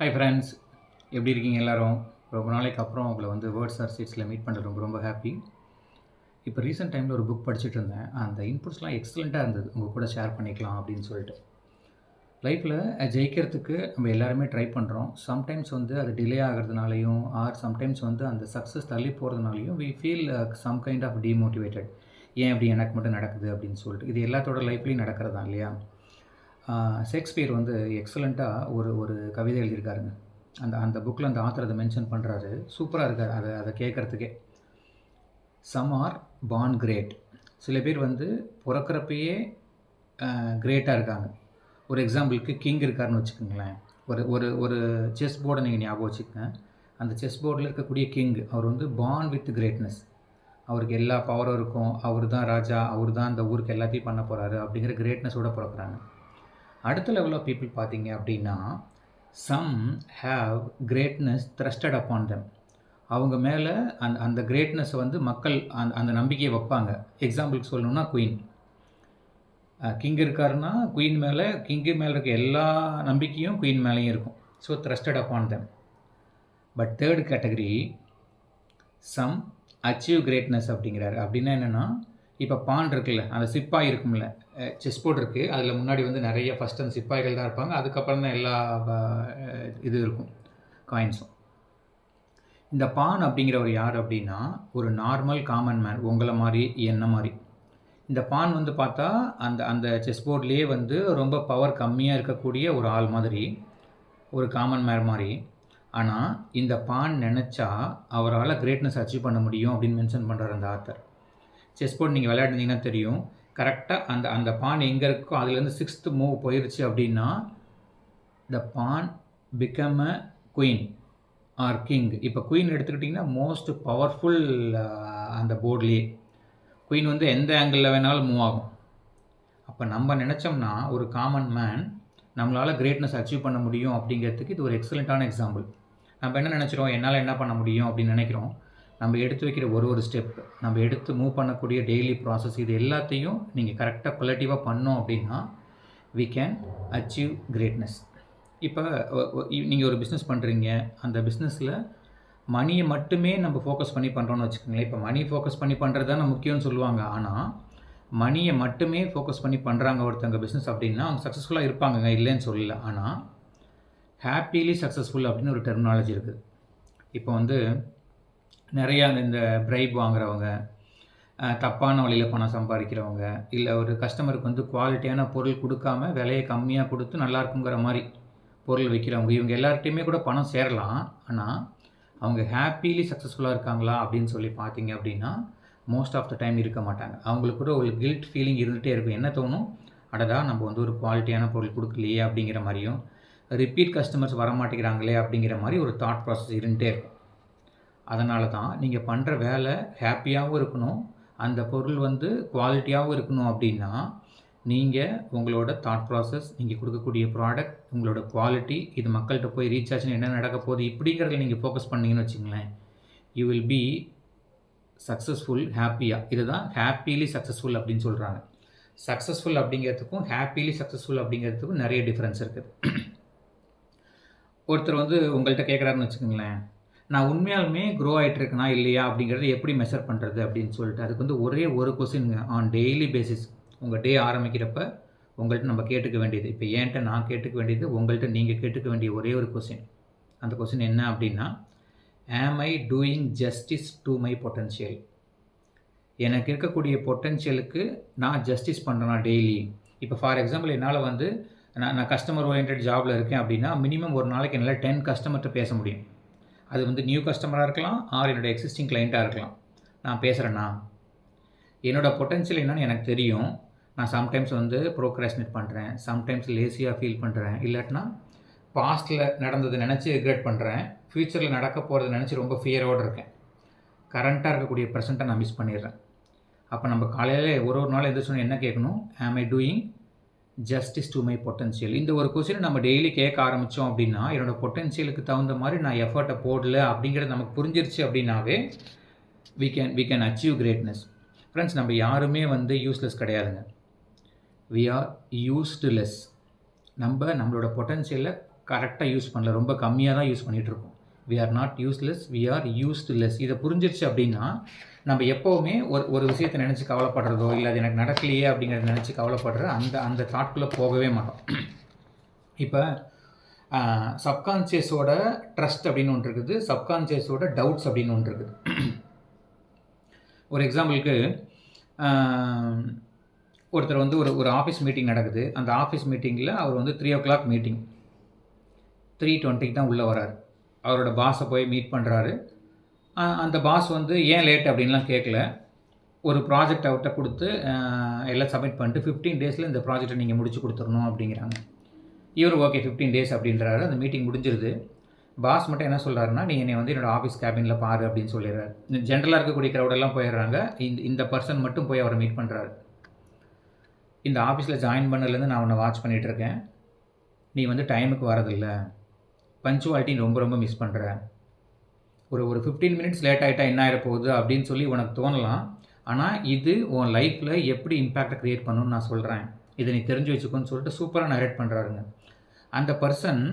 Hi friends, எப்படி இருக்கீங்க எல்லாரும்? ரொம்ப நாளைக்கு அப்புறம் உங்களை வந்து வேர்ட்ஸ் ஆர் சீட்ஸில் மீட் பண்ணுறது ரொம்ப ரொம்ப ஹாப்பி. இப்போ ரீசெண்ட் டைமில் ஒரு புக் படிச்சுட்டு இருந்தேன். அந்த இன்புட்ஸ்லாம் எக்ஸலண்ட்டாக இருந்தது. உங்கள் கூட ஷேர் பண்ணிக்கலாம் அப்படின்னு சொல்லிட்டு. லைஃப்பில் ஜெயிக்கிறதுக்கு நம்ம எல்லாருமே ட்ரை பண்ணுறோம். சம்டைம்ஸ் வந்து அது டிலே ஆகிறதுனாலையும் சம்டைம்ஸ் வந்து அந்த சக்ஸஸ் தள்ளி போகிறதுனாலையும் we feel some kind of demotivated. ஏன் அப்படி எனக்கு மட்டும் நடக்குது அப்படின்னு சொல்லிட்டு. இது எல்லாத்தோட லைஃப்லேயும் நடக்கிறது தான் இல்லையா? ஷேக்ஸ்பியர் வந்து எக்ஸலண்ட்டாக ஒரு ஒரு கவிதை எழுதியிருக்காருங்க. அந்த அந்த புக்கில் அந்த ஆத்தர் அதை மென்ஷன் பண்ணுறாரு. சூப்பராக இருக்கார் அதை கேட்குறதுக்கே. Some are born great. சில பேர் வந்து பிறக்கிறப்பயே கிரேட்டாக இருக்காங்க. ஒரு எக்ஸாம்பிளுக்கு கிங் இருக்காருன்னு வச்சுக்கோங்களேன். ஒரு ஒரு ஒரு செஸ் போர்டை நீங்கள் ஞாபகம் வச்சுக்கோங்க. அந்த செஸ் போர்டில் இருக்கக்கூடிய கிங் அவர் வந்து பார்ன் வித் கிரேட்னஸ். அவருக்கு எல்லா பவரும் இருக்கும். அவர் தான் ராஜா, அவர் தான் அந்த ஊருக்கு எல்லாத்தையும் பண்ண போகிறாரு அப்படிங்கிற கிரேட்னஸோடு பிறக்கிறாங்க. அடுத்த லெவல் ஆஃப் பீப்புள் பார்த்தீங்க அப்படின்னா, some have greatness thrusted upon them. அவங்க மேலே அந்த கிரேட்னஸை வந்து மக்கள் அந்த நம்பிக்கையை வைப்பாங்க. எக்ஸாம்பிளுக்கு சொல்லணுன்னா குயின். கிங் இருக்காருன்னா குயின் மேலே கிங்கு மேலே இருக்க எல்லா நம்பிக்கையும் குயின் மேலேயும் இருக்கும். So thrusted upon them. But third category, some achieve greatness அப்படிங்கிறாரு. அப்படின்னா என்னென்னா, இப்போ பான் இருக்குல்ல, அந்த சிப்பாய் இருக்கும்ல, செஸ் போர்டு இருக்குது, அதில் முன்னாடி வந்து நிறைய ஃபஸ்ட் அந்த சிப்பாய்கள் தான் இருப்பாங்க. அதுக்கப்புறம் தான் எல்லா இது இருக்கும், காயின்ஸும். இந்த பான் அப்படிங்கிறவர் யார் அப்படின்னா, ஒரு நார்மல் காமன் மேன், உங்களை மாதிரி என்ன மாதிரி. இந்த பான் வந்து பார்த்தா அந்த அந்த செஸ் போர்ட்லேயே வந்து ரொம்ப பவர் கம்மியாக இருக்கக்கூடிய ஒரு ஆள் மாதிரி, ஒரு காமன் மேன் மாதிரி. ஆனால் இந்த பான் நினச்சா அவரால் கிரேட்னஸ் அச்சீவ் பண்ண முடியும் அப்படின்னு மென்ஷன் பண்ணுறாரு அந்த ஆத்தர். செஸ் போர்டு நீங்கள் விளையாடுனீங்கன்னா தெரியும். கரெக்டாக அந்த அந்த பான் எங்கே இருக்கோ அதுலேருந்து 6th மூவ் போயிடுச்சு அப்படின்னா, the pawn become a queen or king. இப்போ குயின் எடுத்துக்கிட்டிங்கன்னா மோஸ்ட் பவர்ஃபுல் அந்த போர்ட்லேயே. குயின் வந்து எந்த ஆங்கிளில் வேணாலும் மூவ் ஆகும். அப்போ நம்ம நினச்சோம்னா ஒரு காமன் மேன் நம்மளால் கிரேட்னஸ் அச்சீவ் பண்ண முடியும் அப்படிங்கிறதுக்கு இது ஒரு எக்ஸலண்ட்டான எக்ஸாம்பிள். நம்ம என்ன நினச்சிரும், என்னால் என்ன பண்ண முடியும் அப்படின்னு நினைக்கிறோம். நம்ம எடுத்து வைக்கிற ஒரு ஸ்டெப், நம்ம எடுத்து மூவ் பண்ணக்கூடிய டெய்லி ப்ராசஸ், இது எல்லாத்தையும் நீங்கள் கரெக்டாக குவாலிட்டிவாக பண்ணோம் அப்படின்னா வி கேன் அச்சீவ் கிரேட்னஸ். இப்போ நீங்கள் ஒரு பிஸ்னஸ் பண்ணுறீங்க, அந்த பிஸ்னஸில் மணியை மட்டுமே நம்ம ஃபோக்கஸ் பண்ணி பண்ணுறோன்னு வச்சுக்கோங்களேன். இப்போ மணி ஃபோக்கஸ் பண்ணி பண்ணுறது தான் முக்கியம்னு சொல்லுவாங்க. ஆனால் மணியை மட்டுமே ஃபோக்கஸ் பண்ணி பண்ணுறாங்க ஒருத்தங்க பிஸ்னஸ் அப்படின்னா அவங்க சக்ஸஸ்ஃபுல்லாக இருப்பாங்கங்க, இல்லைன்னு சொல்லல. ஆனால் ஹாப்பிலி சக்ஸஸ்ஃபுல் அப்படின்னு ஒரு டெர்மினாலஜி இருக்குது. இப்போ வந்து நிறையா இந்த பிரைப் வாங்குறவங்க, தப்பான வழியில் பணம் சம்பாதிக்கிறவங்க, இல்லை ஒரு கஸ்டமருக்கு வந்து குவாலிட்டியான பொருள் கொடுக்காம விலையை கம்மியாக கொடுத்து நல்லா இருக்குங்கிற மாதிரி பொருள் விற்கிறவங்க, இவங்க எல்லார்ட்டையுமே கூட பணம் சேரலாம். ஆனால் அவங்க ஹாப்பிலி சக்ஸஸ்ஃபுல்லாக இருக்காங்களா அப்படின்னு சொல்லி பார்த்தீங்க அப்படின்னா மோஸ்ட் ஆஃப் த டைம் இருக்க மாட்டாங்க. அவங்களுக்கு கூட ஒரு கில்ட் ஃபீலிங் இருந்துகிட்டே இருக்கும். என்ன தோணும், அடடா நம்ம வந்து ஒரு குவாலிட்டியான பொருள் கொடுக்கலையே அப்படிங்கிற மாதிரியும், ரிப்பீட் கஸ்டமர்ஸ் வரமாட்டேங்கிறாங்களே அப்படிங்கிற மாதிரி ஒரு தாட் ப்ராசஸ் இருந்துகிட்டே இருக்கும். அதனால தான் நீங்கள் பண்ணுற வேலை ஹாப்பியாகவும் இருக்கணும், அந்த பொருள் வந்து குவாலிட்டியாகவும் இருக்கணும் அப்படின்னா நீங்கள் உங்களோட தாட் ப்ராசஸ், நீங்கள் கொடுக்கக்கூடிய ப்ராடக்ட், உங்களோட குவாலிட்டி, இது மக்கள்கிட்ட போய் ரீச் ஆச்சுன்னு என்ன நடக்க போகுது இப்படிங்கிறதுல நீங்கள் ஃபோக்கஸ் பண்ணிங்கன்னு வச்சுங்களேன், யூ வில் பி சக்ஸஸ்ஃபுல் ஹாப்பியாக. இதுதான் ஹாப்பிலி சக்ஸஸ்ஃபுல் அப்படின்னு சொல்கிறாங்க. சக்ஸஸ்ஃபுல் அப்படிங்கிறதுக்கும் ஹாப்பிலி சக்ஸஸ்ஃபுல் அப்படிங்கிறதுக்கும் நிறைய டிஃப்ரென்ஸ் இருக்குது. ஒருத்தர் வந்து உங்கள்கிட்ட கேட்குறாருன்னு வச்சுக்கோங்களேன், நான் உண்மையாலுமே க்ரோ ஆகிட்டு இருக்கேனா இல்லையா அப்படிங்கிறத எப்படி மெஷர் பண்ணுறது அப்படின்னு சொல்லிட்டு, அதுக்கு வந்து ஒரே ஒரு கொஸ்டின்ங்க. ஆன் டெய்லி பேசிஸ் உங்கள் டே ஆரம்பிக்கிறப்ப உங்கள்கிட்ட நம்ம கேட்டுக்க வேண்டியது, இப்போ ஏன்ட்ட நான் கேட்டுக்க வேண்டியது, உங்கள்கிட்ட நீங்கள் கேட்டுக்க வேண்டிய ஒரே ஒரு கொஸ்டின். அந்த கொஸ்டின் என்ன அப்படின்னா, ஆம் I doing justice to my potential. எனக்கு இருக்கக்கூடிய பொட்டன்ஷியலுக்கு நான் ஜஸ்டிஸ் பண்ணுறேன்னா டெய்லி. இப்போ ஃபார் எக்ஸாம்பிள் என்னால் வந்து நான் கஸ்டமர் ஓரியன்ட் ஜாபில் இருக்கேன் அப்படின்னா மினிமம் ஒரு நாளைக்கு என்னால் 10 கஸ்டமர்கிட்ட பேச முடியும். அது வந்து நியூ கஸ்டமராக இருக்கலாம், ஆர் என்னோடய எக்ஸிஸ்டிங் கிளைண்ட்டாக இருக்கலாம். நான் பேசுகிறேன்னா என்னோடய பொட்டன்ஷியல் என்னன்னு எனக்கு தெரியும். நான் சம்டைம்ஸ் வந்து ப்ரோக்ராஸ்டினேட் பண்ணுறேன், சம்டைம்ஸ் லேசியாக ஃபீல் பண்ணுறேன், இல்லாட்டினா பாஸ்ட்டில் நடந்தது நினச்சி ரிக்ரெட் பண்ணுறேன், ஃப்யூச்சரில் நடக்க போகிறத நினச்சி ரொம்ப ஃபியரோடு இருக்கேன், கரண்ட்டாக இருக்கக்கூடிய ப்ரெசென்ட்டை நான் மிஸ் பண்ணிடுறேன். அப்போ நம்ம காலையில் ஒரு நாள் எந்திரிச்சோன்னு என்ன கேட்கணும், ஆம் I doing justice to my potential. இந்த ஒரு கொஸ்டினை நம்ம டெய்லி கேட்க ஆரம்பித்தோம் அப்படின்னா, என்னோடய பொட்டன்ஷியலுக்கு தகுந்த மாதிரி நான் எஃபர்ட்டை போடல அப்படிங்கிறது நமக்கு புரிஞ்சிருச்சு அப்படின்னாவே we can achieve greatness. Friends, நம்ம யாருமே வந்து யூஸ்லெஸ் கிடையாதுங்க. We are used less. நம்மளோட பொட்டன்ஷியலை கரெக்டாக யூஸ் பண்ணல, ரொம்ப கம்மியாக தான் யூஸ் பண்ணிகிட்ருக்கோம். We are not useless, we are used less. இதை புரிஞ்சிருச்சு அப்படின்னா நம்ம எப்போவுமே ஒரு விஷயத்தை நினச்சி கவலைப்படுறதோ இல்லை அது எனக்கு நடக்கலையே அப்படிங்கிறத நினச்சி கவலைப்படுற அந்த தாட்குள்ளே போகவே மாட்டோம். இப்போ சப்கான்ஷியஸோட ட்ரஸ்ட் அப்படின்னு ஒன்று இருக்குது, சப்கான்ஷியஸோட டவுட்ஸ் அப்படின்னு ஒன்று இருக்குது. ஒரு எக்ஸாம்பிளுக்கு ஒருத்தர் வந்து ஒரு ஆஃபீஸ் மீட்டிங் நடக்குது. அந்த ஆஃபீஸ் மீட்டிங்கில் அவர் வந்து 3 o'clock மீட்டிங், 3:20 தான் உள்ளே வராரு. அவரோட பாஸை போய் மீட் பண்ணுறாரு. அந்த பாஸ் வந்து ஏன் லேட் அப்படின்லாம் கேட்கல. ஒரு ப்ராஜெக்ட் அவர்கிட்ட கொடுத்து எல்லாம் சப்மிட் பண்ணிட்டு 15 daysல இந்த ப்ராஜெக்டை நீங்கள் முடிச்சு கொடுத்துடணும் அப்படிங்கிறாங்க. இவர் ஓகே 15 days அப்படின்றாரு. அந்த மீட்டிங் முடிஞ்சிருது. பாஸ் மட்டும் என்ன சொல்கிறாருன்னா, நீ என்னை வந்து என்னோடய ஆஃபீஸ் கேபினில் பாரு அப்படின்னு சொல்லிடுறாரு. ஜென்ரலாக இருக்கக்கூடிய க்ரௌடெல்லாம் போயிடுறாங்க. இந்த பர்சன் மட்டும் போய் அவரை மீட் பண்ணுறாரு. இந்த ஆஃபீஸில் ஜாயின் பண்ணதுலேருந்து நான் உன்னை வாட்ச் பண்ணிகிட்ருக்கேன். நீ வந்து டைமுக்கு வரதில்லை, பஞ்சுவாலிட்டி ரொம்ப ரொம்ப மிஸ் பண்ணுற. ஒரு 15 minutes லேட் ஆகிட்டா என்ன ஆகிடப்போகுது அப்படின்னு சொல்லி உனக்கு தோணலாம். ஆனால் இது உன் லைஃப்பில் எப்படி இம்பேக்டை க்ரியேட் பண்ணணும்னு நான் சொல்கிறேன், இதை நீ தெரிஞ்சு வச்சுக்கோன்னு சொல்லிட்டு சூப்பராக நரேட் பண்ணுறாருங்க. அந்த பர்சன்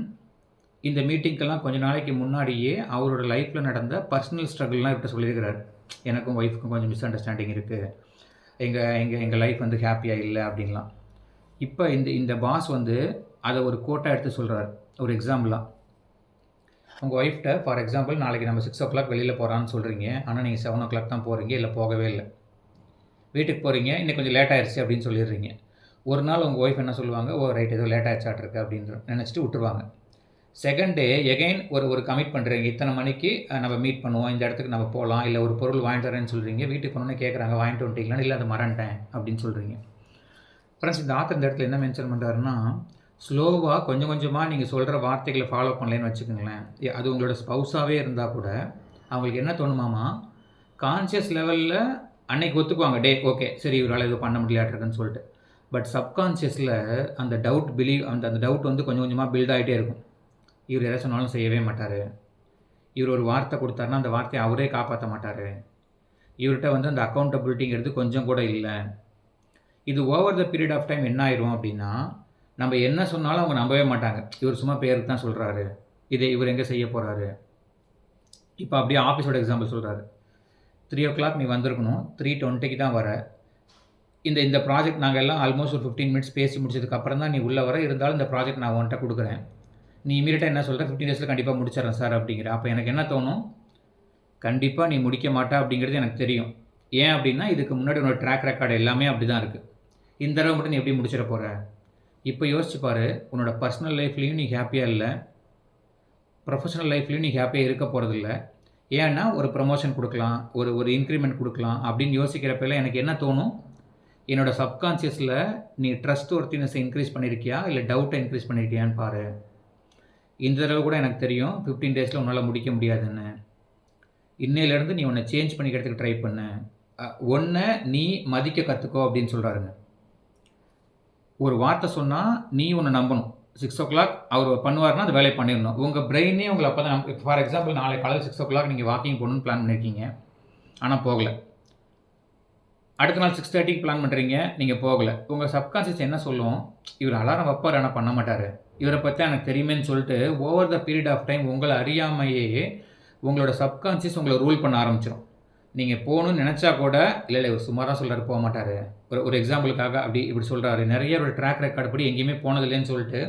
இந்த மீட்டிங்க்கெல்லாம் கொஞ்சம் நாளைக்கு முன்னாடியே அவரோட லைஃப்பில் நடந்த பர்சனல் ஸ்ட்ரகிள்லாம் இப்படி சொல்லியிருக்கிறார். எனக்கும் ஒய்ஃபுக்கும் கொஞ்சம் மிஸ் அண்டர்ஸ்டாண்டிங் இருக்குது, எங்கள் லைஃப் வந்து ஹாப்பியாக இல்லை அப்படின்லாம். இப்போ இந்த பாஸ் வந்து அதை ஒரு கோட்டாக எடுத்து சொல்கிறார். ஒரு எக்ஸாம்பிளாக, உங்கள் ஒய்ஃப்கிட்ட ஃபார் எக்ஸாம்பிள் நாளைக்கு நம்ம 6 o'clock வெளியில் போகிறான்னு சொல்கிறீங்க. ஆனால் நீங்கள் 7 o'clock தான் போகிறீங்க, இல்லை போகவே இல்லை. வீட்டுக்கு போகிறீங்க, இன்னும் கொஞ்சம் லேட் ஆயிடுச்சு அப்படின்னு சொல்லிடுறீங்க. ஒரு நாள் உங்கள் ஒய்ஃப் என்ன சொல்லுவாங்க, ஓ ரைட் ஏதோ லேட் ஆகிடுச்சாட்ருக்கு அப்படின்னு நினச்சிட்டு விட்டுருவாங்க. செகண்ட் டே எகைன் ஒரு கமிட் பண்ணுறீங்க, இத்தனை மணிக்கு நம்ம மீட் பண்ணுவோம், இந்த இடத்துக்கு நம்ம போகலாம், இல்லை ஒரு பொருள் வாங்கிட்டு வரேன்னு சொல்கிறீங்க. வீட்டுக்கு போனோன்னே கேட்குறாங்க வாங்கிட்டு வந்துட்டீங்களா, இல்லை அதை மறந்துட்டேன் அப்படின்னு சொல்கிறீங்க. ஃப்ரெண்ட்ஸ், இந்த ஆத்தர் இந்த இடத்துல என்ன மென்ஷன் பண்ணுறாருன்னா, ஸ்லோவாக கொஞ்சம் கொஞ்சமாக நீங்கள் சொல்கிற வார்த்தைகளை ஃபாலோ பண்ணலேன்னு வச்சுக்கோங்களேன். அது உங்களோட ஸ்பௌஸாகவே இருந்தால் கூட அவங்களுக்கு என்ன தோணுமாமா, கான்ஷியஸ் லெவலில் அன்னைக்கு ஒத்துக்குவாங்க, டே ஓகே சரி இவரால் எதுவும் பண்ண முடியலாட்டிருக்குன்னு சொல்லிட்டு. பட் சப்கான்ஷியஸில் அந்த டவுட் அந்த டவுட் வந்து கொஞ்சம் கொஞ்சமாக பில்ட் ஆகிட்டே இருக்கும். இவர் எதை சொன்னாலும் செய்யவே மாட்டார், இவர் ஒரு வார்த்தை கொடுத்தாருன்னா அந்த வார்த்தையை அவரே காப்பாற்ற மாட்டார், இவர்கிட்ட வந்து அந்த அக்கௌண்டபிலிட்டிங்கிறது கொஞ்சம் கூட இல்லை. இது over the period of time என்ன ஆயிரும் அப்படின்னா, நம்ம என்ன சொன்னாலும் அவங்க நம்பவே மாட்டாங்க. இவர் சும்மா பேருக்கு தான் சொல்கிறாரு, இவர் எங்கே செய்ய போகிறாரு. இப்போ அப்படியே ஆஃபீஸோட எக்ஸாம்பிள் சொல்கிறாரு. 3 o'clock நீ வந்திருக்கணும், 3:20 தான் வர. இந்த ப்ராஜெக்ட் நாங்கள் எல்லாம் ஆல்மோஸ்ட் ஒரு 15 minutes பேசி முடிச்சதுக்கப்புறம் தான் நீ உள்ளே வர. இருந்தாலும் இந்த ப்ராஜெக்ட் நான் உன்கிட்ட கொடுக்குறேன். நீ இமீடியட்டாக என்ன சொல்கிற, 15 daysல கண்டிப்பாக முடிச்சிடறேன் சார் அப்படிங்கிற. அப்போ எனக்கு என்ன தோணும், கண்டிப்பாக நீ முடிக்க மாட்டா அப்படிங்கிறது எனக்கு தெரியும். ஏன் அப்படின்னா இதுக்கு முன்னாடி உன்னோட ட்ராக் ரெக்கார்டு எல்லாமே அப்படி தான் இருக்குது. இந்த தடவை மட்டும் நீ எப்படி முடிச்சிட போகிற. இப்போ யோசிச்சு பாரு, உன்னோட பர்சனல் லைஃப்லேயும் நீ ஹாப்பியாக இல்லை, ப்ரொஃபஷனல் லைஃப்லேயும் நீ ஹாப்பியாக இருக்க போகிறதில்ல. ஏன்னா ஒரு ப்ரமோஷன் கொடுக்கலாம், ஒரு இன்க்ரிமெண்ட் கொடுக்கலாம் அப்படின்னு யோசிக்கிறப்பெல்லாம் எனக்கு என்ன தோணும், என்னோட சப்கான்ஷியஸில் நீ ட்ரஸ்ட் ஒர்த்தினஸை இன்க்ரீஸ் பண்ணியிருக்கியா இல்லை டவுட்டை இன்க்ரீஸ் பண்ணியிருக்கியான்னு பாரு. இந்த தடவை கூட எனக்கு தெரியும் 15 daysல உன்னால் முடிக்க முடியாதுன்னு. இன்னையிலேருந்து நீ உன்னை சேஞ்ச் பண்ணிக்கிறதுக்கு ட்ரை பண்ணு, ஒன்றை நீ மதிக்க கற்றுக்கோ அப்படின்னு சொல்கிறாருங்க. ஒரு வார்த்தை சொன்னால் நீ ஒன்று நம்பணும். 6 o'clock அவர் பண்ணுவார்னா அந்த வேலையை பண்ணிடணும். உங்கள் பிரெயினே உங்களை அப்போ தான் ஃபார் எக்ஸாம்பிள் நாளை காலையில் 6 o'clock நீங்கள் வாக்கிங் போகணுன்னு பிளான் பண்ணியிருக்கீங்க, ஆனால் போகலை. அடுத்த நாள் 6:30 பிளான் பண்ணுறீங்க, நீங்கள் போகலை. உங்கள் சப்கான்ஷியஸ் என்ன சொல்லும், இவர் அலாரம் வைப்பார் ஆனால் பண்ண மாட்டார், இவரை பற்றி எனக்கு தெரியுமேன்னு சொல்லிட்டு over the period of time உங்களை அறியாமையே உங்களோட சப்கான்ஷியஸ் உங்களை ரூல் பண்ண ஆரம்பிச்சிடும். நீங்கள் போகணுன்னு நினச்சா கூட இல்லை இவர் சும்மா தான் சொல்கிறாரு, போக மாட்டார். ஒரு எக்ஸாம்பிளுக்காக இப்படி சொல்கிறாரு. நிறைய ஒரு ட்ராக் ரெக்கார்டு படி எங்கேயுமே போனதில்லைன்னு சொல்லிட்டு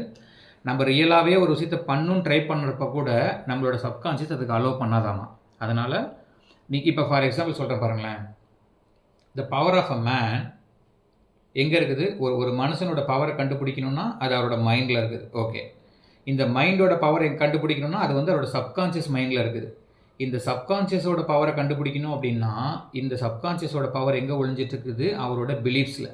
நம்ம ரியலாகவே ஒரு விஷயத்தை பண்ணணுன்னு ட்ரை பண்ணுறப்ப கூட நம்மளோட சப்கான்ஷியஸ் அதுக்கு அலோவ் பண்ணாதாமா. அதனால் நீங்கள் இப்போ ஃபார் எக்ஸாம்பிள் சொல்கிறேன் பாருங்களேன், the power of a man எங்கே இருக்குது, ஒரு மனுஷனோட பவரை கண்டுபிடிக்கணும்னா அது அவரோட மைண்டில் இருக்குது. ஓகே, இந்த மைண்டோட பவரை கண்டுபிடிக்கணும்னா அது வந்து அவரோட சப்கான்ஷியஸ் மைண்டில் இருக்குது. இந்த சப்கான்ஷியஸோட பவரை கண்டுபிடிக்கணும் அப்படின்னா இந்த சப்கான்ஷியஸோட பவர் எங்கே ஒழிஞ்சிட்டு இருக்குது, அவரோட பிலீஃப்ஸில்.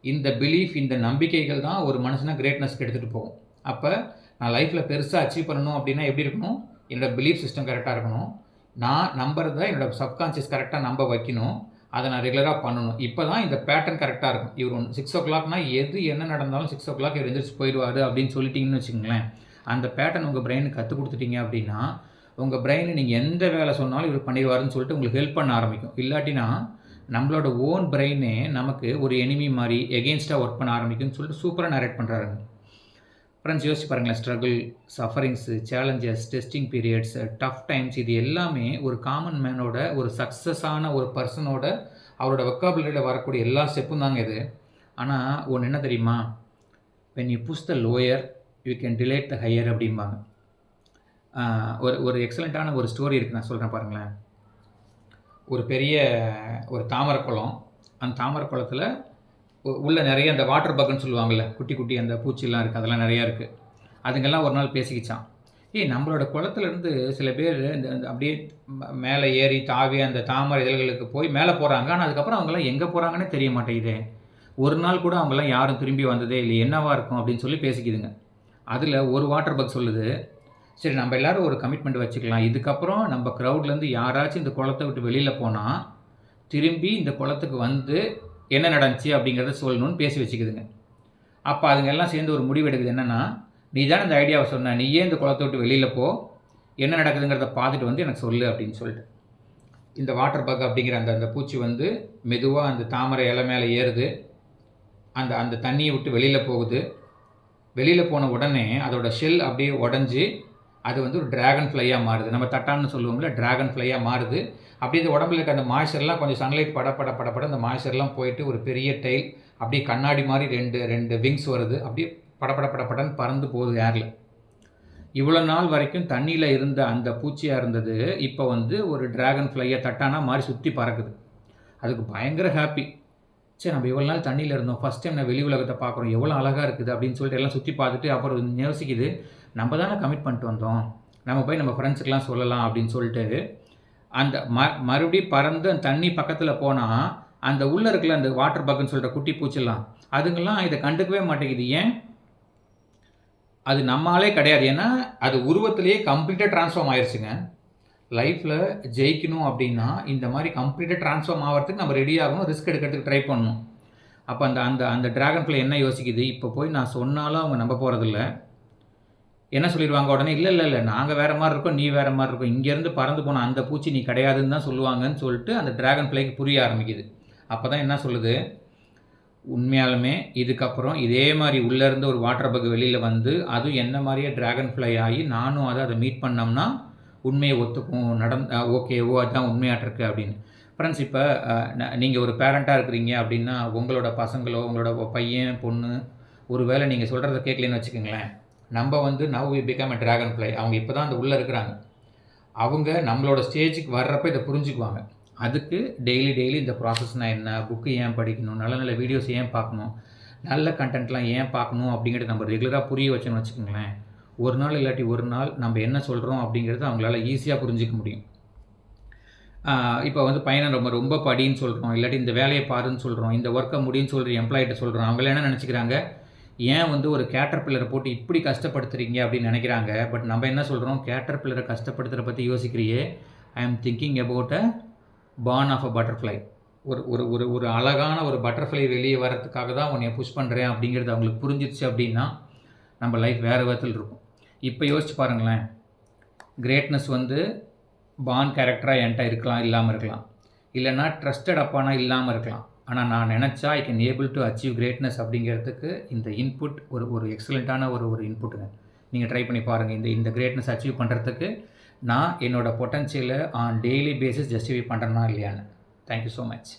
இந்த பிலீஃப், இந்த நம்பிக்கைகள் தான் ஒரு மனுஷனை கிரேட்னஸ்க்கு எடுத்துகிட்டு போகும். அப்போ நான் லைஃப்பில் பெருசாக அச்சீவ் பண்ணணும் அப்படின்னா எப்படி இருக்கணும், என்னோடய பிலீஃப் சிஸ்டம் கரெக்டாக இருக்கணும், நான் நம்புறத என்னோடய சப்கான்ஷியஸ் கரெக்டாக நம்ப வைக்கணும், அதை நான் ரெகுலராக பண்ணணும். இப்போ தான் இந்த பேட்டர்ன் கரெக்டாக இருக்கும். இவர் 6 o'clockனா எது என்ன நடந்தாலும் 6 o'clock இவர் எந்திரிச்சு போயிடுவார் அப்படின்னு சொல்லிட்டீங்கன்னு வச்சுக்கோங்களேன். அந்த பேட்டர்ன் உங்கள் பிரெயினுக்கு கற்றுக் கொடுத்துட்டீங்க அப்படின்னா உங்கள் பிரெயின் நீங்கள் எந்த வேலை சொன்னாலும் இவர் பண்ணிடுவாருன்னு சொல்லிட்டு உங்களுக்கு ஹெல்ப் பண்ண ஆரம்பிக்கும். இல்லாட்டினா நம்மளோட ஓன் பிரெயினே நமக்கு ஒரு எனிமி மாதிரி எகெயின்ஸ்டாக ஒர்க் பண்ண ஆரம்பிக்கும்னு சொல்லிட்டு சூப்பராக நரேட் பண்ணுறாருங்க. ஃப்ரெண்ட்ஸ் யோசிச்சு பாருங்களேன், struggle, sufferings, challenges, testing periods, tough times இது எல்லாமே ஒரு காமன் மேனோட ஒரு சக்ஸஸான ஒரு பர்சனோட அவரோட வெக்காபுலரியில் வரக்கூடிய எல்லா ஸ்டெப்பும் தாங்க இது. ஆனால் ஒன்று என்ன தெரியுமா, when you push the lower you can dilate the higher அப்படிம்பாங்க. ஒரு எக்ஸலண்ட்டான ஒரு ஸ்டோரி இருக்குது, நான் சொல்கிறேன் பாருங்களேன். ஒரு பெரிய ஒரு தாமரை குளம். அந்த தாமரை குளத்தில் உள்ள நிறைய அந்த வாட்டர் பக்குன்னு சொல்லுவாங்கள்ல, குட்டி குட்டி அந்த பூச்சிலாம் இருக்குது, அதெல்லாம் நிறையா இருக்குது. அதுங்கெல்லாம் ஒரு நாள் பேசிக்கிச்சான், நம்மளோட குளத்துலேருந்து சில பேர் இந்த அப்படியே மேலே ஏறி தாவி அந்த தாமரை இதழ்களுக்கு போய் மேலே போகிறாங்க. ஆனால் அதுக்கப்புறம் அவங்கெல்லாம் எங்கே போகிறாங்கன்னே தெரிய மாட்டேங்குதே. ஒரு நாள் கூட அவங்கெல்லாம் யாரும் திரும்பி வந்ததே இல்லை, என்னவா இருக்கும் அப்படின்னு சொல்லி பேசிக்குதுங்க. அதில் ஒரு வாட்டர் பக் சொல்லுது, சரி நம்ம எல்லோரும் ஒரு கமிட்மெண்ட் வச்சுக்கலாம், இதுக்கப்புறம் நம்ம க்ரௌட்லேருந்து யாராச்சும் இந்த குளத்தை விட்டு வெளியில் போனால் திரும்பி இந்த குளத்துக்கு வந்து என்ன நடந்துச்சு அப்படிங்கிறத சொல்லணும்னு பேசி வச்சுக்குதுங்க. அப்போ அதுங்க எல்லாம் சேர்ந்து ஒரு முடிவு எடுக்குது, என்னென்னா, நீ தானே இந்த ஐடியாவை சொன்ன, நீயே இந்த குளத்தை விட்டு வெளியில் போ, என்ன நடக்குதுங்கிறத பார்த்துட்டு வந்து எனக்கு சொல்லு அப்படின்னு சொல்லிட்டு இந்த வாட்டர் பக் அப்படிங்கிற அந்த பூச்சி வந்து மெதுவாக அந்த தாமரை இலை மேலே ஏறுது. அந்த தண்ணியை விட்டு வெளியில் போகுது. வெளியில் போன உடனே அதோட ஷெல் அப்படியே உடஞ்சி அது வந்து ஒரு ட்ராகன் ஃப்ளையாக மாறுது. நம்ம தட்டான்னு சொல்லுவோம்ல, ட்ராகன் ஃப்ளையாக மாறுது. அப்படியே இந்த உடம்புல இருக்க அந்த மாய்ச்சர்லாம் கொஞ்சம் சன்லைட் பட அந்த மாய்ச்சர்லாம் போயிட்டு ஒரு பெரிய டெய்ல் அப்படியே கண்ணாடி மாதிரி ரெண்டு விங்ஸ் வருது. அப்படியே படன்னு பறந்து போகுது ஏரில். இவ்வளோ நாள் வரைக்கும் தண்ணியில் இருந்த அந்த பூச்சியாக இருந்தது இப்போ வந்து ஒரு ட்ராகன் ஃப்ளையை தட்டானா மாதிரி சுற்றி பறக்குது. அதுக்கு பயங்கர ஹாப்பி. சரி, நம்ம இவ்வளோ நாள் தண்ணியில் இருந்தோம், ஃபஸ்ட் டைம் நான் வெளி உலகத்தை பார்க்குறோம், எவ்வளோ அழகாக இருக்குது அப்படின்னு சொல்லிட்டு எல்லாம் சுற்றி பார்த்துட்டு அப்புறம் யோசிக்குது, நம்ம தானே கமிட் பண்ணிட்டு வந்தோம், நம்ம போய் நம்ம ஃப்ரெண்ட்ஸுக்கெலாம் சொல்லலாம் அப்படின்னு சொல்லிட்டு அந்த மறுபடியும் பறந்து அந்த தண்ணி பக்கத்தில் போனால் அந்த உள்ளே இருக்கல அந்த வாட்டர் பக்குன்னு சொல்கிற குட்டி பூச்சிலாம் அதுங்கெல்லாம் இதை கண்டுக்கவே மாட்டேங்குது. ஏன்? அது நம்மளாலே கிடையாது. ஏன்னா அது உருவத்திலேயே கம்ப்ளீட்டாக ட்ரான்ஸ்ஃபார்ம் ஆயிடுச்சுங்க. லைஃப்பில் ஜெயிக்கணும் அப்படின்னா இந்த மாதிரி கம்ப்ளீட்டாக ட்ரான்ஸ்ஃபார்ம் ஆகிறதுக்கு நம்ம ரெடி ஆகணும், ரிஸ்க் எடுக்கிறதுக்கு ட்ரை பண்ணணும். அப்போ அந்த ட்ராகன் ஃப்ளை என்ன யோசிக்குது, இப்போ போய் நான் சொன்னாலும் அவங்க நம்ப போகிறதில்ல. என்ன சொல்லிடுவாங்க உடனே, இல்லை நாங்கள் வேறு மாதிரி இருக்கோம், நீ வேறு மாதிரி இருக்கோம், இங்கேருந்து பறந்து போன அந்த பூச்சி நீ கிடையாதுன்னு தான் சொல்லுவாங்கன்னு சொல்லிட்டு அந்த ட்ராகன் ஃப்ளைக்கு புரிய ஆரம்பிக்குது. அப்போ தான் என்ன சொல்லுது, உண்மையாலுமே இதுக்கப்புறம் இதே மாதிரி உள்ளேருந்து ஒரு வாட்டர் பக் வெளியில் வந்து அதுவும் என்ன மாதிரியே ட்ராகன் ஃப்ளை ஆகி நானும் அதை மீட் பண்ணோம்னா உண்மையை ஒத்துக்கும், ஓகேவோ அதுதான் உண்மையாட்டிருக்கு அப்படின்னு. ஃப்ரெண்ட்ஸ், இப்போ நீங்கள் ஒரு பேரண்ட்டாக இருக்கிறீங்க அப்படின்னா உங்களோட பசங்களோ உங்களோட பையன் பொண்ணு ஒரு வேளை நீங்கள் சொல்கிறத கேட்கலன்னு வச்சுக்கோங்களேன், நம்ம வந்து now we become a dragonfly. அவங்க இப்போ தான் அந்த உள்ளே இருக்கிறாங்க. அவங்க நம்மளோட ஸ்டேஜுக்கு வர்றப்போ இதை புரிஞ்சுக்குவாங்க. அதுக்கு டெய்லி இந்த ப்ராசஸ்னால் என்ன, புக்கு ஏன் படிக்கணும், நல்ல வீடியோஸ் ஏன் பார்க்கணும், நல்ல கண்டென்ட்லாம் ஏன் பார்க்கணும் அப்படிங்கிறது நம்ம ரெகுலராக புரிய வச்சோன்னு வச்சுக்கோங்களேன், ஒரு நாள் இல்லாட்டி ஒரு நாள் நம்ம என்ன சொல்கிறோம் அப்படிங்கிறது அவங்களால ஈஸியாக புரிஞ்சிக்க முடியும். இப்போ வந்து பையனை ரொம்ப படின்னு சொல்கிறோம், இல்லாட்டி இந்த வேலையை பாருன்னு சொல்கிறோம், இந்த ஒர்க்கை முடின்னு சொல்கிற எம்ப்ளாயிட்ட சொல்கிறோம். அவங்கள என்ன நினச்சிக்கிறாங்க, ஏன் வந்து ஒரு கேட்டர்பில்லரை போட்டு இப்படி கஷ்டப்படுத்துறீங்க அப்படின்னு நினைக்கிறாங்க. பட் நம்ம என்ன சொல்கிறோம், கேட்டர்பில்லரை கஷ்டப்படுத்துகிற பற்றி யோசிக்கிறியே, I am thinking about a born of a butterfly. ஒரு அழகான ஒரு பட்டர்ஃப்ளை வெளியே வர்றதுக்காக தான் உன்னை புஷ் பண்ணுறேன் அப்படிங்கிறது அவங்களுக்கு புரிஞ்சிருச்சு அப்படின்னா நம்ம லைஃப் வேறு விதத்தில் இருக்கும். இப்போ யோசிச்சு பாருங்களேன், கிரேட்னஸ் வந்து பார்ன் கேரக்டராக என்கிட்ட இருக்கலாம், இல்லாமல் இருக்கலாம், இல்லைனா ட்ரஸ்டட் அப்பானா இல்லாமல் இருக்கலாம். ஆனால் நான் நினச்சா I can able to achieve greatness அப்படிங்கிறதுக்கு இந்த இன்புட் ஒரு எக்ஸலண்ட்டான ஒரு இன்புட்டுங்க. நீங்கள் ட்ரை பண்ணி பாருங்கள். இந்த கிரேட்னஸ் அச்சீவ் பண்ணுறதுக்கு நான் என்னோடய பொட்டன்ஷியலை ஆன் டெய்லி பேசிஸ் ஜஸ்டிஃபை பண்ணுறேன்னா இல்லையான்னு. Thank you so much.